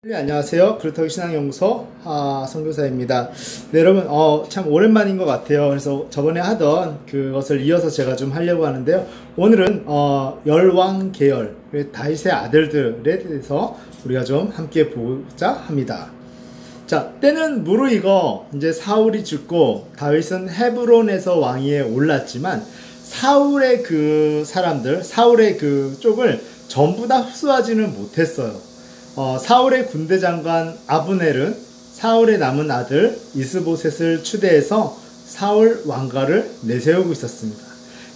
네, 안녕하세요. 그렇다고 신앙연구소 선교사입니다. 네, 여러분 참 오랜만인 것 같아요. 그래서 저번에 하던 그것을 이어서 제가 좀 하려고 하는데요. 오늘은 열왕 계열 다윗의 아들들에 대해서 우리가 좀 함께 보자 합니다. 자, 때는 무르익어 이제 사울이 죽고 다윗은 헤브론에서 왕위에 올랐지만 사울의 그 사람들, 사울의 그 쪽을 전부 다 흡수하지는 못했어요. 사울의 군대 장관 아브넬은 사울의 남은 아들 이스보셋을 추대해서 사울 왕가를 내세우고 있었습니다.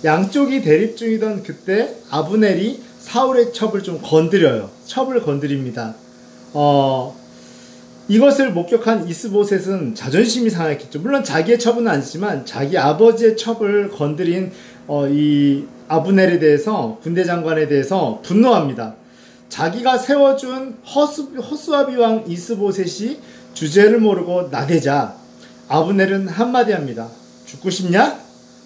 양쪽이 대립 중이던 그때 아브넬이 사울의 첩을 좀 건드려요. 첩을 건드립니다. 이것을 목격한 이스보셋은 자존심이 상했겠죠. 물론 자기의 첩은 아니지만 자기 아버지의 첩을 건드린 이 아브넬에 대해서, 군대 장관에 대해서 분노합니다. 자기가 세워준 허수아비 왕 이스보셋이 주제를 모르고 나대자 아브넬은 한마디 합니다. 죽고 싶냐?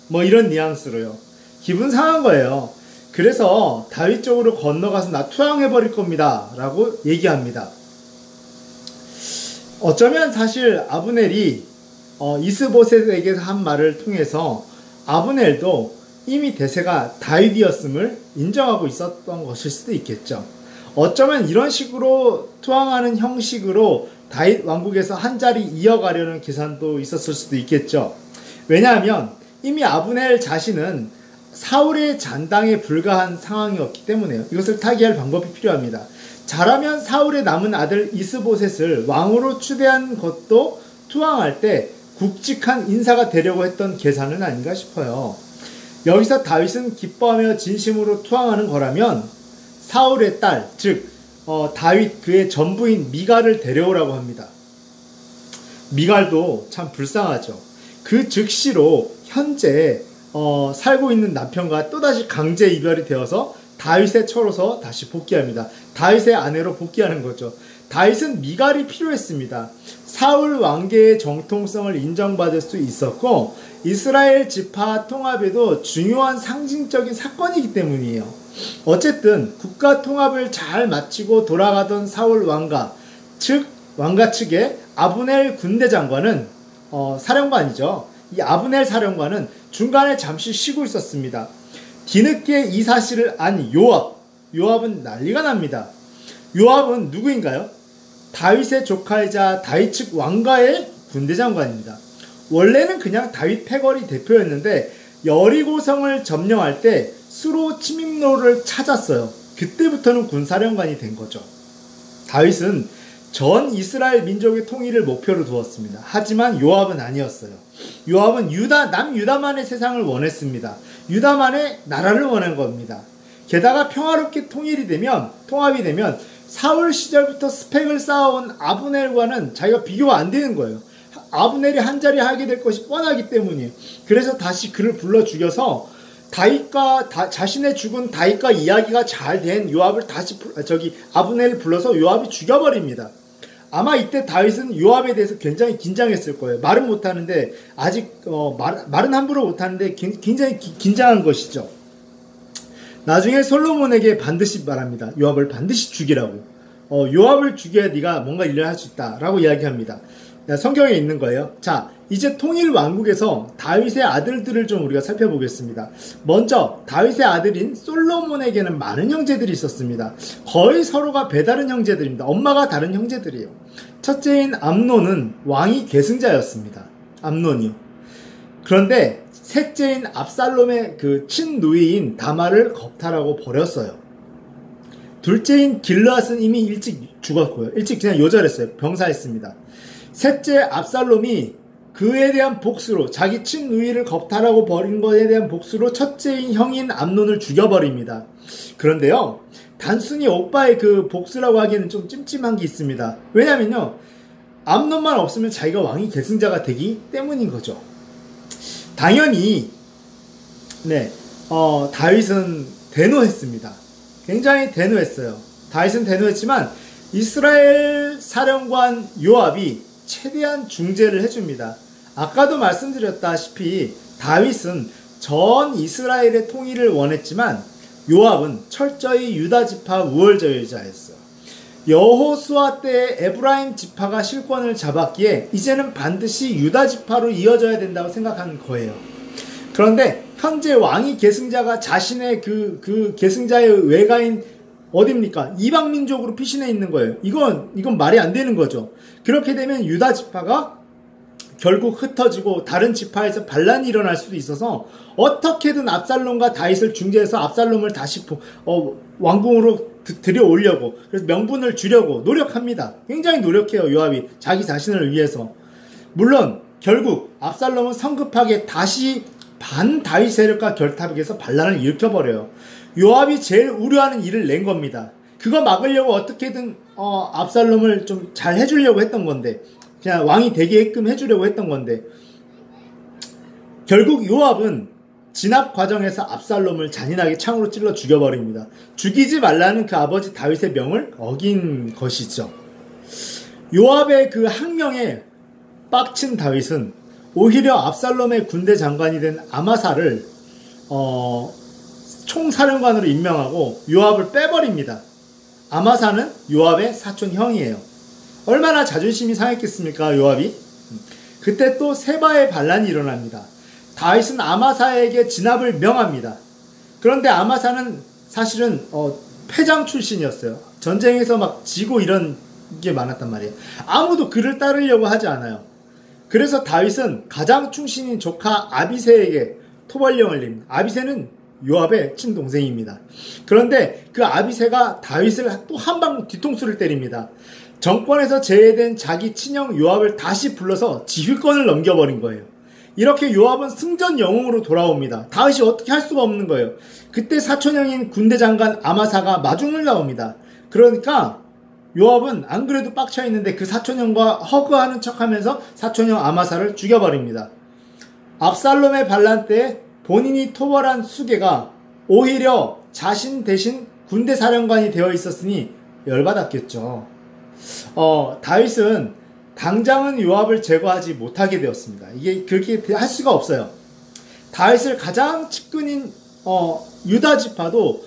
뭐 이런 뉘앙스로요. 기분 상한 거예요. 그래서 다윗 쪽으로 건너가서 나 투항해버릴 겁니다 라고 얘기합니다. 어쩌면 사실 아브넬이 이스보셋에게 한 말을 통해서 아브넬도 이미 대세가 다윗이었음을 인정하고 있었던 것일 수도 있겠죠. 어쩌면 이런 식으로 투항하는 형식으로 다윗 왕국에서 한 자리 이어가려는 계산도 있었을 수도 있겠죠. 왜냐하면 이미 아브넬 자신은 사울의 잔당에 불과한 상황이었기 때문에요. 이것을 타개할 방법이 필요합니다. 잘하면 사울의 남은 아들 이스보셋을 왕으로 추대한 것도 투항할 때 굵직한 인사가 되려고 했던 계산은 아닌가 싶어요. 여기서 다윗은 기뻐하며 진심으로 투항하는 거라면 사울의 딸, 즉 다윗 그의 전부인 미갈을 데려오라고 합니다. 미갈도 참 불쌍하죠. 그 즉시로 현재 살고 있는 남편과 또다시 강제 이별이 되어서 다윗의 처로서 다시 복귀합니다. 다윗의 아내로 복귀하는 거죠. 다윗은 미갈이 필요했습니다. 사울 왕계의 정통성을 인정받을 수 있었고 이스라엘 지파 통합에도 중요한 상징적인 사건이기 때문이에요. 어쨌든 국가 통합을 잘 마치고 돌아가던 사울 왕가 측의 아브넬 군대 장관은 사령관이죠. 이 아브넬 사령관은 중간에 잠시 쉬고 있었습니다. 뒤늦게 이 사실을 안 요압은 난리가 납니다. 요압은 누구인가요? 다윗의 조카이자 다윗 측 왕가의 군대 장관입니다. 원래는 그냥 다윗 패거리 대표였는데 여리고성을 점령할 때 수로 침입로를 찾았어요. 그때부터는 군사령관이 된 거죠. 다윗은 전 이스라엘 민족의 통일을 목표로 두었습니다. 하지만 요압은 아니었어요. 요압은 남유다만의 세상을 원했습니다. 유다만의 나라를 원한 겁니다. 게다가 평화롭게 통합이 되면 사울 시절부터 스펙을 쌓아온 아브넬과는 자기가 비교가 안 되는 거예요. 아브넬이 한자리 하게 될 것이 뻔하기 때문이에요. 그래서 다시 그를 불러 죽여서 자신의 죽은 다윗과 이야기가 잘 된 요압을 아브넬을 불러서 요압이 죽여버립니다. 아마 이때 다윗은 요압에 대해서 굉장히 긴장했을 거예요. 말은 못하는데 아직 말은 함부로 못하는데 굉장히 긴장한 것이죠. 나중에 솔로몬에게 반드시 말합니다. 요압을 반드시 죽이라고. 요압을 죽여야 네가 뭔가 일을 할 수 있다라고 이야기합니다. 성경에 있는 거예요. 자, 이제 통일 왕국에서 다윗의 아들들을 좀 우리가 살펴보겠습니다. 먼저 다윗의 아들인 솔로몬에게는 많은 형제들이 있었습니다. 거의 서로가 배다른 형제들입니다. 엄마가 다른 형제들이에요. 첫째인 암논은 왕위 계승자였습니다. 암논이요. 그런데 셋째인 압살롬의 그 친누이인 다말을 겁탈하고 버렸어요. 둘째인 길르앗은 이미 일찍 죽었고요. 일찍 그냥 요절했어요. 병사했습니다. 셋째 압살롬이 그에 대한 복수로 자기 친누이를 겁탈하고 버린 것에 대한 복수로 첫째인 형인 암논을 죽여버립니다. 그런데요, 단순히 오빠의 그 복수라고 하기에는 좀 찜찜한 게 있습니다. 왜냐면요, 암논만 없으면 자기가 왕위 계승자가 되기 때문인 거죠. 당연히 다윗은 대노했습니다. 굉장히 대노했어요. 다윗은 대노했지만 이스라엘 사령관 요압이 최대한 중재를 해줍니다. 아까도 말씀드렸다시피 다윗은 전 이스라엘의 통일을 원했지만 요압은 철저히 유다지파 우월주의자였어요. 여호수아 때 에브라임 지파가 실권을 잡았기에 이제는 반드시 유다 지파로 이어져야 된다고 생각한 거예요. 그런데 현재 왕위 계승자가 자신의 그 계승자의 외가인 어딥니까? 이방 민족으로 피신해 있는 거예요. 이건 말이 안 되는 거죠. 그렇게 되면 유다 지파가 결국 흩어지고 다른 지파에서 반란이 일어날 수도 있어서 어떻게든 압살롬과 다윗을 중재해서 압살롬을 다시 왕궁으로 들여오려고, 그래서 명분을 주려고 노력합니다. 굉장히 노력해요. 요압이 자기 자신을 위해서. 물론 결국 압살롬은 성급하게 다시 반 다윗 세력과 결탁해서 반란을 일으켜버려요. 요압이 제일 우려하는 일을 낸 겁니다. 그거 막으려고 어떻게든 압살롬을 좀 잘 해주려고 했던 건데, 그냥 왕이 되게끔 해주려고 했던 건데, 결국 요압은 진압 과정에서 압살롬을 잔인하게 창으로 찔러 죽여버립니다. 죽이지 말라는 그 아버지 다윗의 명을 어긴 것이죠. 요압의 그 항명에 빡친 다윗은 오히려 압살롬의 군대 장관이 된 아마사를 총사령관으로 임명하고 요압을 빼버립니다. 아마사는 요압의 사촌 형이에요. 얼마나 자존심이 상했겠습니까, 요압이? 그때 또 세바의 반란이 일어납니다. 다윗은 아마사에게 진압을 명합니다. 그런데 아마사는 사실은 패장 출신이었어요. 전쟁에서 막 지고 이런 게 많았단 말이에요. 아무도 그를 따르려고 하지 않아요. 그래서 다윗은 가장 충신인 조카 아비새에게 토벌령을 냅니다. 아비새는 요압의 친동생입니다. 그런데 그 아비새가 다윗을 또 한 방 뒤통수를 때립니다. 정권에서 제외된 자기 친형 요압을 다시 불러서 지휘권을 넘겨버린 거예요. 이렇게 요압은 승전 영웅으로 돌아옵니다. 다윗이 어떻게 할 수가 없는 거예요. 그때 사촌형인 군대 장관 아마사가 마중을 나옵니다. 그러니까 요압은 안 그래도 빡쳐 있는데 그 사촌형과 허그하는 척하면서 사촌형 아마사를 죽여버립니다. 압살롬의 반란 때 본인이 토벌한 수계가 오히려 자신 대신 군대 사령관이 되어 있었으니 열받았겠죠. 다윗은 당장은 요압을 제거하지 못하게 되었습니다. 이게 그렇게 할 수가 없어요. 다윗을 가장 측근인 유다 지파도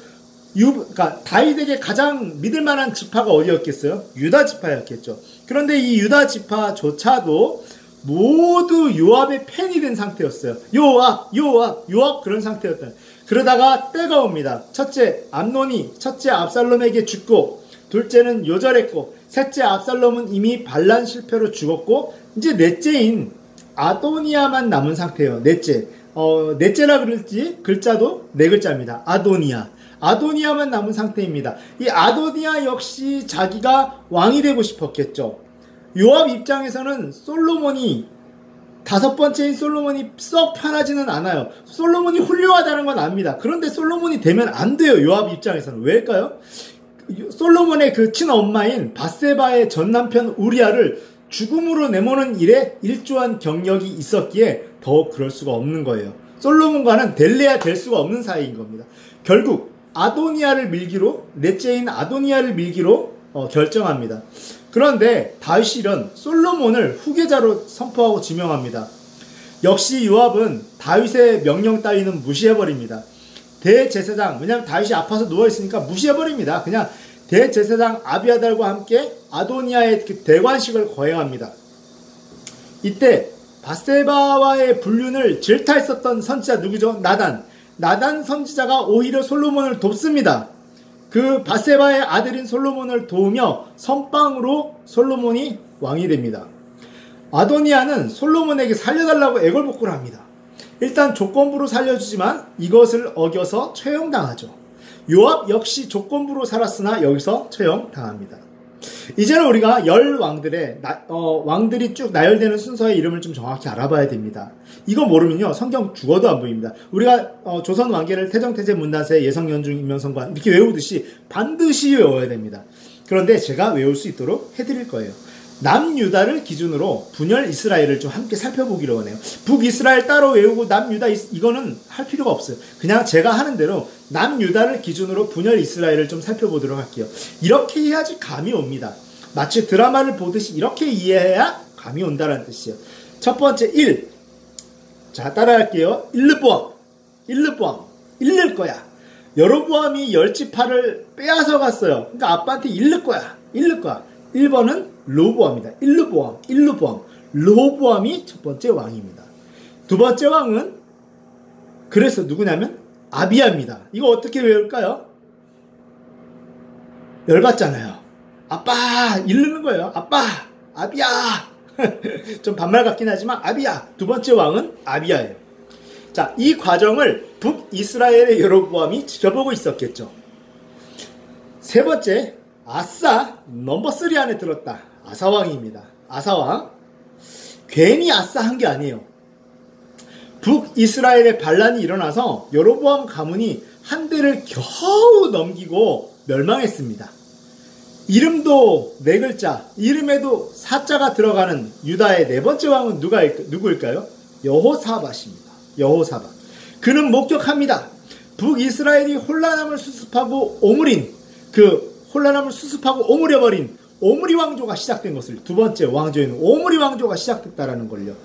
그러니까 다윗에게 가장 믿을 만한 지파가 어디였겠어요? 유다 지파였겠죠. 그런데 이 유다 지파조차도 모두 요압의 팬이 된 상태였어요. 요압 그런 상태였다. 그러다가 때가 옵니다. 첫째 압살롬에게 죽고, 둘째는 요절했고, 셋째 압살롬은 이미 반란 실패로 죽었고, 이제 넷째인 아도니아만 남은 상태예요. 넷째라 그럴지 글자도 네 글자입니다. 아도니아만 남은 상태입니다. 이 아도니아 역시 자기가 왕이 되고 싶었겠죠. 요압 입장에서는 다섯 번째인 솔로몬이 썩 편하지는 않아요. 솔로몬이 훌륭하다는 건 압니다. 그런데 솔로몬이 되면 안 돼요. 요압 입장에서는. 왜일까요? 솔로몬의 그 친엄마인 밧세바의 전남편 우리아를 죽음으로 내모는 일에 일조한 경력이 있었기에 더욱 그럴 수가 없는 거예요. 솔로몬과는 될래야 될 수가 없는 사이인 겁니다. 결국 넷째인 아도니아를 밀기로 결정합니다. 그런데 다윗이 이런 솔로몬을 후계자로 선포하고 지명합니다. 역시 요압은 다윗의 명령 따위는 무시해버립니다. 대제사장, 왜냐하면 다윗이 아파서 누워있으니까 무시해버립니다. 그냥 대제사장 아비아달과 함께 아도니아의 그 대관식을 거행합니다. 이때 밧세바와의 불륜을 질타했었던 선지자 누구죠? 나단 선지자가 오히려 솔로몬을 돕습니다. 그 밧세바의 아들인 솔로몬을 도우며 선빵으로 솔로몬이 왕이 됩니다. 아도니아는 솔로몬에게 살려달라고 애걸복걸을 합니다. 일단 조건부로 살려주지만 이것을 어겨서 처형당하죠. 요압 역시 조건부로 살았으나 여기서 처형당합니다. 이제는 우리가 왕들이 쭉 나열되는 순서의 이름을 좀 정확히 알아봐야 됩니다. 이거 모르면요 성경 죽어도 안 보입니다. 우리가 조선 왕계를 태정태세 문단세 예성연중 임명성관 이렇게 외우듯이 반드시 외워야 됩니다. 그런데 제가 외울 수 있도록 해드릴 거예요. 남유다를 기준으로 분열 이스라엘을 좀 함께 살펴보기로 하네요. 북이스라엘 따로 외우고 남유다 이거는 할 필요가 없어요. 그냥 제가 하는 대로 남유다를 기준으로 분열 이스라엘을 좀 살펴보도록 할게요. 이렇게 해야지 감이 옵니다. 마치 드라마를 보듯이 이렇게 이해해야 감이 온다는 뜻이에요. 첫 번째 1. 자 따라할게요. 일르보암 잃을 거야. 여로보암이 10지파를 빼앗아 갔어요. 그러니까 아빠한테 잃을 거야. 1르과 1번은 르호보암입니다. 일르보암. 르호보암이 첫 번째 왕입니다. 두 번째 왕은 그래서 누구냐면 아비야입니다. 이거 어떻게 외울까요? 열받잖아요. 아빠 이르는 거예요. 아빠 아비야. 좀 반말 같긴 하지만 아비야. 두 번째 왕은 아비야예요. 자, 이 과정을 북이스라엘의 여로보암이 지켜보고 있었겠죠. 세 번째, 아사 넘버 3 안에 들었다. 아사왕입니다. 아사왕. 괜히 아사 한 게 아니에요. 북이스라엘의 반란이 일어나서 여로보암 가문이 한 대를 겨우 넘기고 멸망했습니다. 이름도 네 글자, 이름에도 사자가 들어가는 유다의 네 번째 왕은 누구일까요? 여호사밧입니다. 여호사밧. 그는 목격합니다. 북이스라엘이 혼란함을 수습하고 오므려버린 오므리 왕조가 시작된 것을, 두 번째 왕조에는 오므리 왕조가 시작됐다라는 걸요.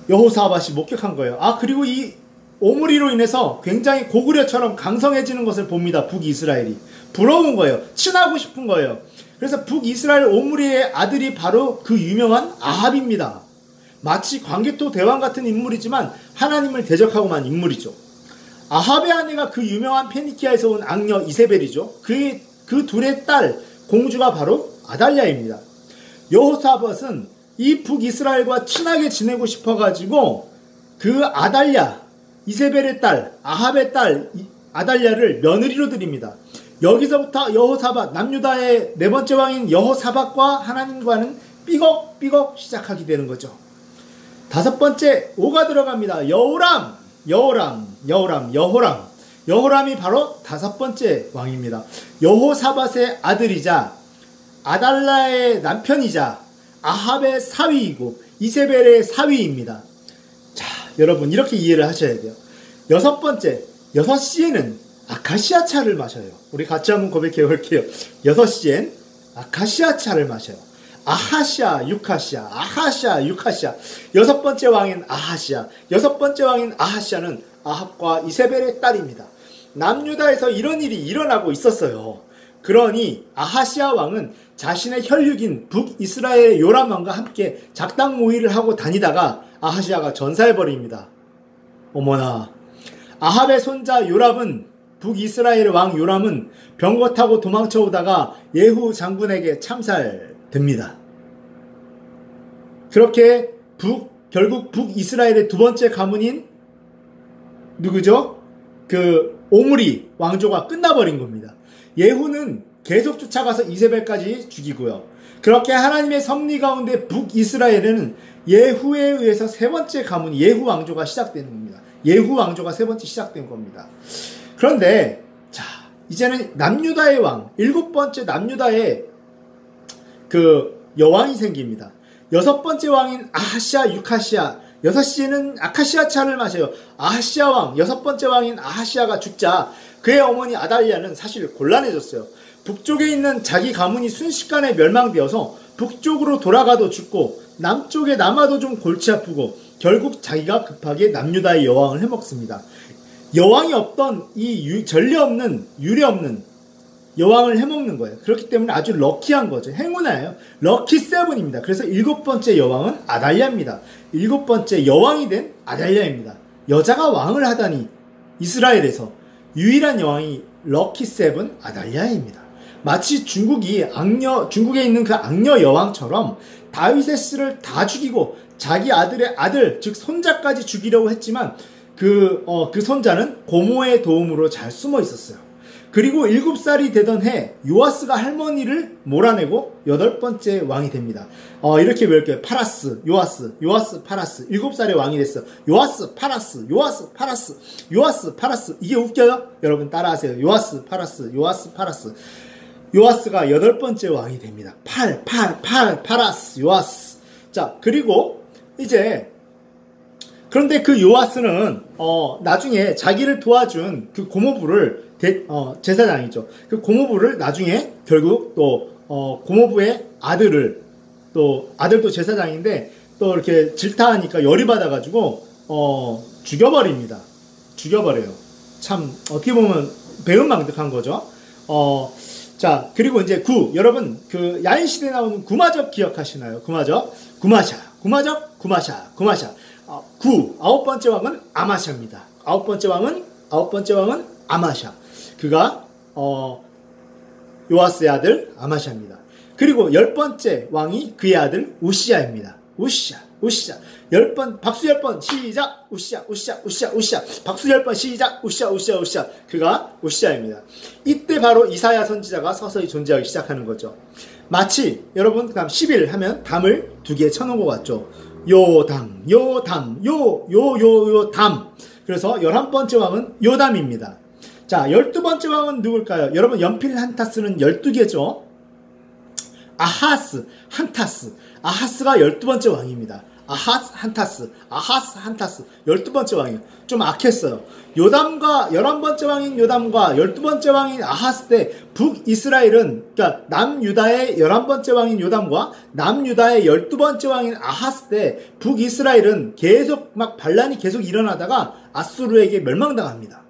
여호사밧이 목격한 거예요. 그리고 이 오므리로 인해서 굉장히 고구려처럼 강성해지는 것을 봅니다. 북이스라엘이. 부러운 거예요. 친하고 싶은 거예요. 그래서 북이스라엘 오므리의 아들이 바로 그 유명한 아합입니다. 마치 광개토 대왕 같은 인물이지만 하나님을 대적하고만 인물이죠. 아합의 아내가 그 유명한 페니키아에서 온 악녀 이세벨이죠. 그 둘의 딸 공주가 바로 아달랴입니다. 여호사밧은 이 북이스라엘과 친하게 지내고 싶어가지고 그 아달랴, 이세벨의 딸, 아합의 딸 아달랴를 며느리로 드립니다. 여기서부터 여호사밧, 남유다의 네 번째 왕인 여호사밧과 하나님과는 삐걱삐걱 시작하게 되는 거죠. 다섯 번째, 오가 들어갑니다. 여호람이 바로 다섯 번째 왕입니다. 여호사밧의 아들이자 아달랴의 남편이자 아합의 사위이고 이세벨의 사위입니다. 자, 여러분 이렇게 이해를 하셔야 돼요. 여섯 번째, 6시에는 아카시아 차를 마셔요. 우리 같이 한번 고백해 볼게요. 6시엔 아카시아 차를 마셔요. 아하시아, 유카시아. 여섯 번째 왕인 아하시아는 아합과 이세벨의 딸입니다. 남유다에서 이런 일이 일어나고 있었어요. 그러니 아하시아 왕은 자신의 혈육인 북이스라엘의 요람 왕과 함께 작당 모의를 하고 다니다가 아하시아가 전사해버립니다. 어머나. 아합의 손자 북이스라엘의 왕 요람은 병거 타고 도망쳐오다가 예후 장군에게 참살됩니다. 그렇게 결국 북이스라엘의 두 번째 가문인 누구죠? 그 오므리 왕조가 끝나버린 겁니다. 예후는 계속 쫓아가서 이세벨까지 죽이고요. 그렇게 하나님의 섭리 가운데 북이스라엘에는 예후에 의해서 세 번째 가문 예후 왕조가 시작되는 겁니다. 예후 왕조가 세 번째 시작된 겁니다. 그런데 자, 이제는 남유다의 왕, 일곱 번째 남유다의 그 여왕이 생깁니다. 여섯 번째 왕인 아하시아, 유카시아. 6시에는 아카시아 차를 마셔요. 아하시아 왕, 여섯 번째 왕인 아하시아가 죽자 그의 어머니 아달랴는 사실 곤란해졌어요. 북쪽에 있는 자기 가문이 순식간에 멸망되어서 북쪽으로 돌아가도 죽고 남쪽에 남아도 좀 골치 아프고 결국 자기가 급하게 남유다의 여왕을 해먹습니다. 여왕이 없던 이 전례 없는 유례 없는 여왕을 해먹는 거예요. 그렇기 때문에 아주 럭키한 거죠. 행운아예요. 럭키 세븐입니다. 그래서 일곱 번째 여왕은 아달랴입니다. 일곱 번째 여왕이 된 아달랴입니다. 여자가 왕을 하다니 이스라엘에서 유일한 여왕이 럭키 세븐 아달랴입니다. 마치 중국에 있는 그 악녀 여왕처럼 다윗의 씨를 다 죽이고 자기 아들의 아들 즉 손자까지 죽이려고 했지만 그 손자는 고모의 도움으로 잘 숨어 있었어요. 그리고 7살이 되던 해 요아스가 할머니를 몰아내고 8번째 왕이 됩니다. 이렇게 외울게요. 파라스, 요아스, 파라스. 7살의 왕이 됐어. 요아스, 파라스. 이게 웃겨요? 여러분 따라하세요. 요아스, 파라스. 요아스가 8번째 왕이 됩니다. 파라스, 요아스. 자, 그리고 이제 그런데 그 요아스는 나중에 자기를 도와준 그 고모부를 제사장이죠. 그 고모부를 나중에 결국 또 고모부의 아들도 제사장인데 또 이렇게 질타하니까 열이 받아가지고 죽여버려요. 참 어떻게 보면 배은망덕한 거죠. 자, 그리고 이제 여러분, 그 야인시대에 나오는 구마적 기억하시나요? 구마적. 구마적. 아홉 번째 왕은 아마샤입니다. 아홉 번째 왕은 아마샤. 그가, 요아스의 아들 아마샤입니다. 그리고 10번째 왕이 그의 아들 우시야입니다. 우시야. 박수 10번 시작. 우시야. 박수 10번 시작. 우시야. 그가 우시야입니다. 이때 바로 이사야 선지자가 서서히 존재하기 시작하는 거죠. 마치 여러분 그다음 10일 하면 담을 2개 쳐놓은 것 같죠. 요담. 그래서 11번째 왕은 요담입니다. 자, 12번째 왕은 누굴까요? 여러분 연필 한 타스는 12개죠. 아하스가 12번째 왕입니다. 아하스 한 타스 12번째 왕이에요. 좀 악했어요. 요담과 11번째 왕인 요담과 12번째 왕인 아하스 때 북이스라엘은, 그러니까 남유다의 11번째 왕인 요담과 남유다의 12번째 왕인 아하스 때 북이스라엘은 계속 반란이 계속 일어나다가 아수르에게 멸망당합니다.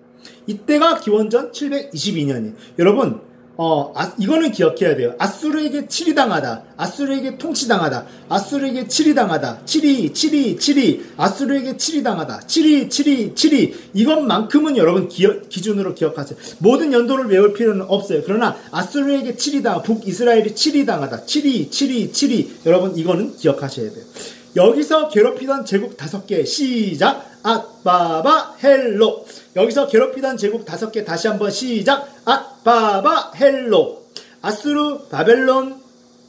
이때가 기원전 722년이에요. 여러분, 이거는 기억해야 돼요. 아수르에게 치리당하다. 아수르에게 통치당하다. 아수르에게 치리당하다. 치리. 아수르에게 치리당하다. 치리. 이것만큼은 여러분 기준으로 기억하세요. 모든 연도를 외울 필요는 없어요. 그러나 아수르에게 북이스라엘이 치리당하다. 치리. 여러분 이거는 기억하셔야 돼요. 여기서 괴롭히던 제국 5개 시작. 아바바 헬로. 여기서 괴롭히던 제국 5개 다시 한번 시작. 아바바 헬로. 아수르, 바벨론,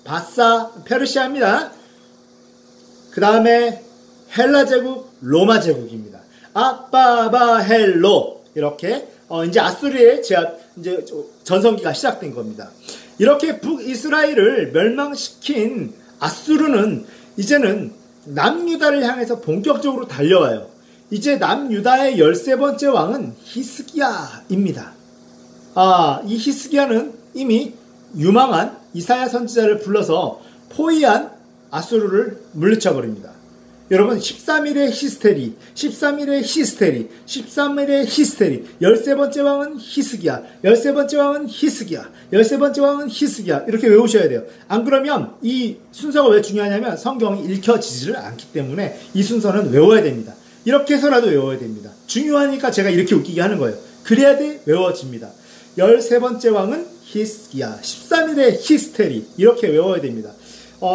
바사, 페르시아입니다. 그 다음에 헬라 제국, 로마 제국입니다. 아바바 헬로. 이렇게 이제 아수르의 이제 전성기가 시작된 겁니다. 이렇게 북이스라엘을 멸망시킨 아수르는 이제는 남유다를 향해서 본격적으로 달려와요. 이제 남유다의 13번째 왕은 히스기야입니다. 이 히스기야는 이미 유망한 이사야 선지자를 불러서 포위한 아수르를 물리쳐버립니다. 여러분 13일의 히스테리 13번째 왕은 히스기야 13번째 왕은 히스기야 이렇게 외우셔야 돼요. 안 그러면 이 순서가 왜 중요하냐면 성경이 읽혀지지를 않기 때문에 이 순서는 외워야 됩니다. 이렇게 해서라도 외워야 됩니다. 중요하니까 제가 이렇게 웃기게 하는 거예요. 그래야 돼 외워집니다. 13번째 왕은 히스기야 13일의 히스테리 이렇게 외워야 됩니다.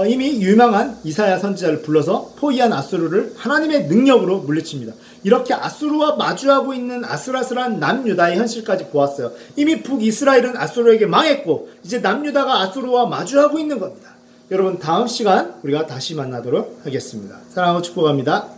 이미 유명한 이사야 선지자를 불러서 포위한 아수르를 하나님의 능력으로 물리칩니다. 이렇게 아수르와 마주하고 있는 아슬아슬한 남유다의 현실까지 보았어요. 이미 북이스라엘은 아수르에게 망했고 이제 남유다가 아수르와 마주하고 있는 겁니다. 여러분 다음 시간 우리가 다시 만나도록 하겠습니다. 사랑하고 축복합니다.